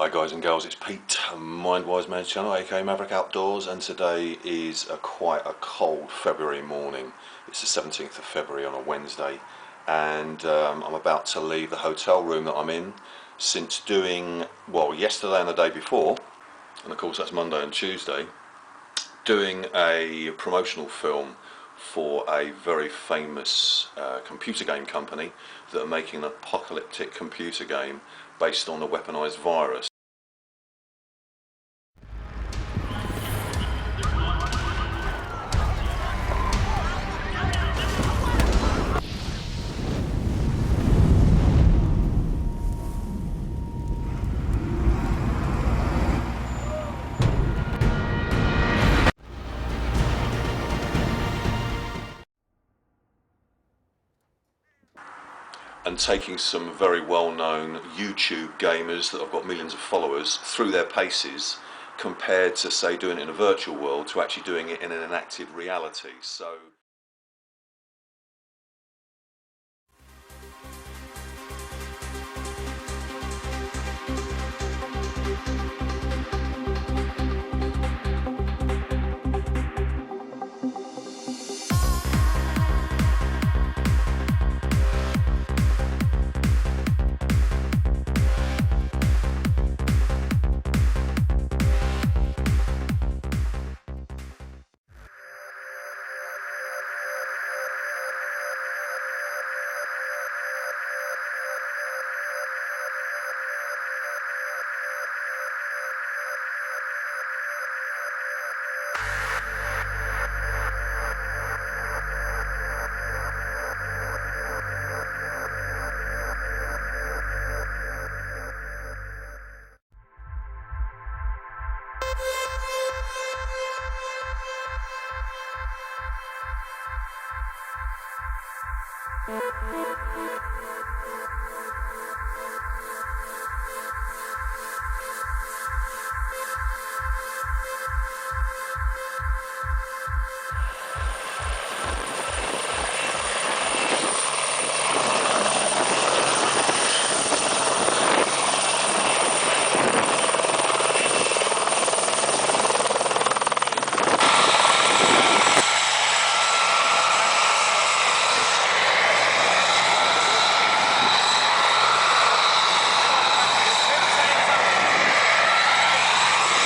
Hi guys and girls, it's Pete, Mindwiseman channel, aka Maverick Outdoors, and today is quite a cold February morning. It's the 17th of February on a Wednesday, and I'm about to leave the hotel room that I'm in since doing, well, yesterday and the day before, and of course that's Monday and Tuesday, doing a promotional film for a very famous computer game company that are making an apocalyptic computer game based on a weaponized virus. And taking some very well-known YouTube gamers that have got millions of followers through their paces, compared to, say, doing it in a virtual world to actually doing it in an enacted reality. So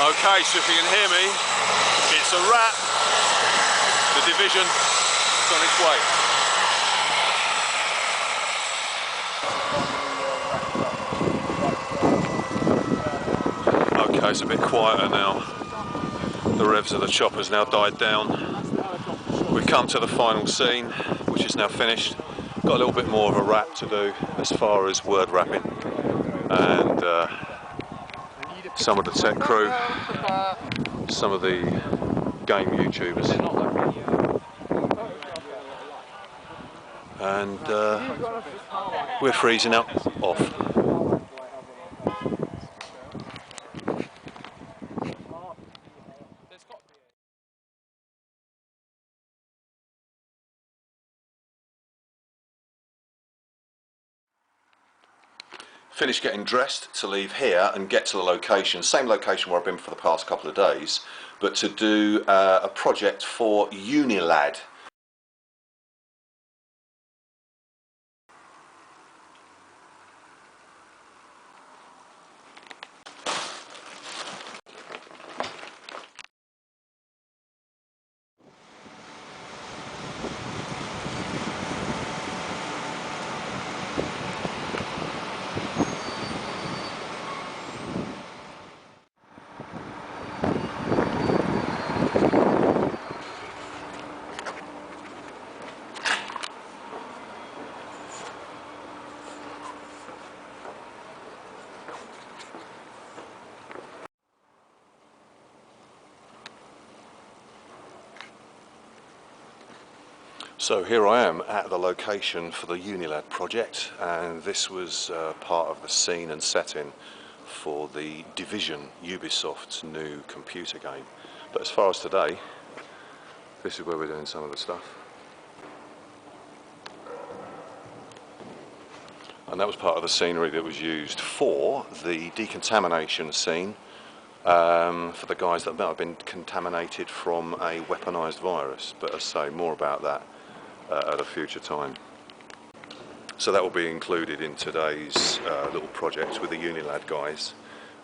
okay, so if you can hear me, it's a wrap. The Division is on its way. Okay, it's a bit quieter now. The revs of the chopper's now died down. We've come to the final scene, which is now finished. Got a little bit more of a wrap to do as far as word wrapping, and some of the tech crew, some of the game YouTubers, and we're freezing up off. Finished getting dressed to leave here and get to the location, same location where I've been for the past couple of days, but to do a project for Unilad. So here I am at the location for the Unilad project, and this was part of the scene and setting for the Division, Ubisoft's new computer game. But as far as today, this is where we're doing some of the stuff. And that was part of the scenery that was used for the decontamination scene for the guys that might have been contaminated from a weaponised virus. But as I say, more about that at a future time. So that will be included in today's little project with the Unilad guys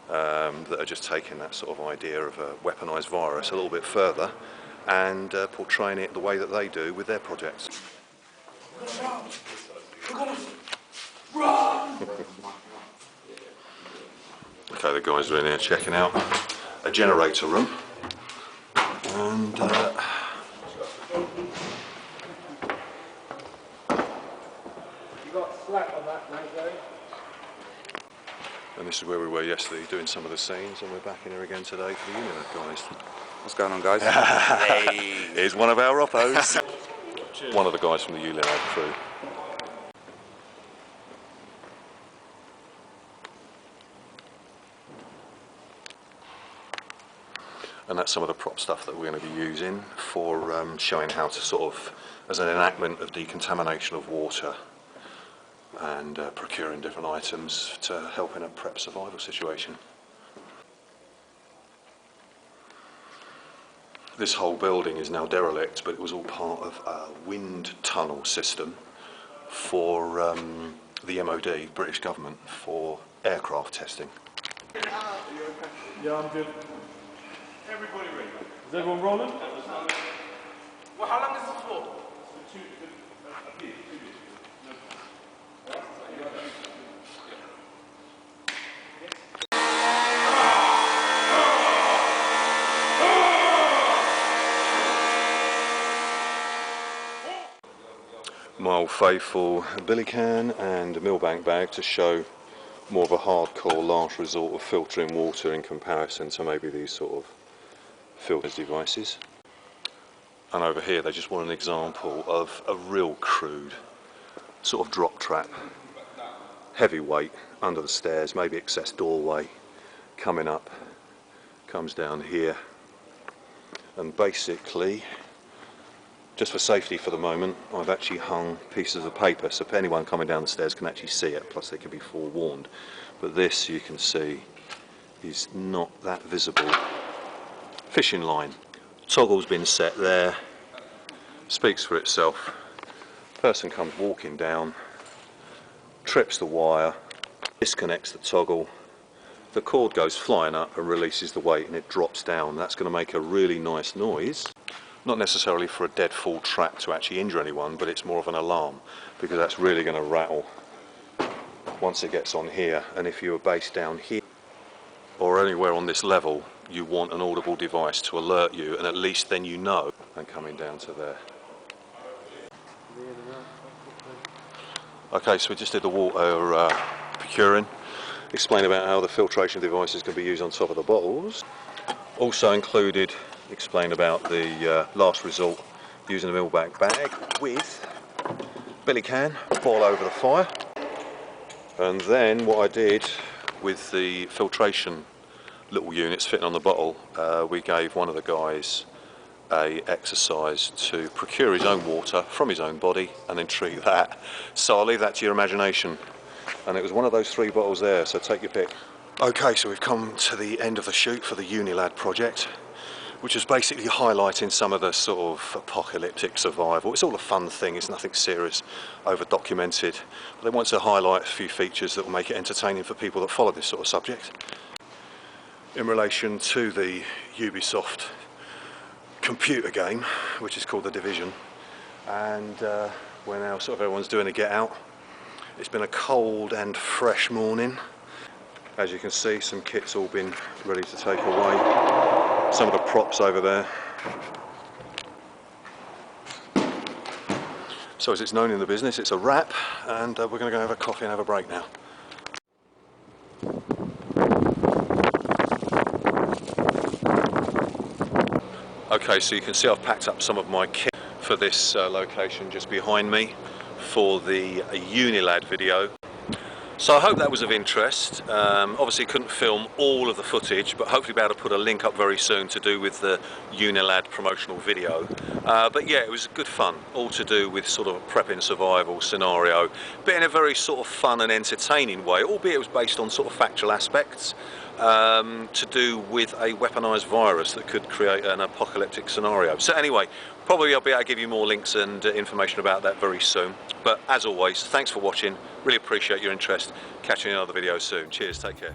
that are just taking that sort of idea of a weaponised virus a little bit further and portraying it the way that they do with their projects. Okay, the guys are in here checking out a generator room, and this is where we were yesterday doing some of the scenes, and we're back in here again today for the Unilad guys. What's going on, guys? Hey. Here's one of our oppos. One of the guys from the Unilad crew. And that's some of the prop stuff that we're going to be using for showing how to sort of, as an enactment of decontamination of water and procuring different items to help in a prep survival situation. This whole building is now derelict, but it was all part of a wind tunnel system for the MOD, British government, for aircraft testing. Yeah, I'm good. Everybody ready? Is everyone rolling? Well, how long is this for? My old faithful billy can and a millbank bag to show more of a hardcore last resort of filtering water in comparison to maybe these sort of filters devices. And over here they just want an example of a real crude sort of drop trap, heavy weight under the stairs, maybe access doorway, coming up, comes down here, and basically, just for safety for the moment, I've actually hung pieces of paper so if anyone coming down the stairs can actually see it, plus they can be forewarned. But this, you can see, is not that visible. Fishing line. Toggle's been set there, speaks for itself. Person comes walking down, trips the wire, disconnects the toggle, the cord goes flying up and releases the weight and it drops down. That's going to make a really nice noise. Not necessarily for a dead fall trap to actually injure anyone, but it's more of an alarm because that's really going to rattle once it gets on here. And if you were based down here or anywhere on this level, you want an audible device to alert you, and at least then you know. And coming down to there. Okay, so we just did the water procuring, explain about how the filtration devices can be used on top of the bottles. Also included, explain about the last resort using a millbank bag with billy can, boil over the fire. And then what I did with the filtration little units fitting on the bottle, we gave one of the guys a exercise to procure his own water from his own body and then treat that. So I'll leave that to your imagination. And it was one of those 3 bottles there, so take your pick. Okay, so we've come to the end of the shoot for the Unilad project, which is basically highlighting some of the sort of apocalyptic survival. It's all a fun thing, it's nothing serious, over documented. But they want to highlight a few features that will make it entertaining for people that follow this sort of subject. In relation to the Ubisoft computer game, which is called The Division, and where now sort of everyone's doing a get out. It's been a cold and fresh morning. As you can see, some kit's all been ready to take away. Some of the props over there. So as it's known in the business, it's a wrap, and we're going to go have a coffee and have a break now. Okay, so you can see I've packed up some of my kit for this location just behind me for the Unilad video. So I hope that was of interest. Obviously couldn't film all of the footage, but hopefully be able to put a link up very soon to do with the Unilad promotional video. But yeah, it was good fun, all to do with sort of a prepping survival scenario, but in a very sort of fun and entertaining way, albeit it was based on sort of factual aspects, to do with a weaponized virus that could create an apocalyptic scenario. So anyway, probably I'll be able to give you more links and information about that very soon. But as always, thanks for watching. Really appreciate your interest. Catch you in another video soon. Cheers, take care.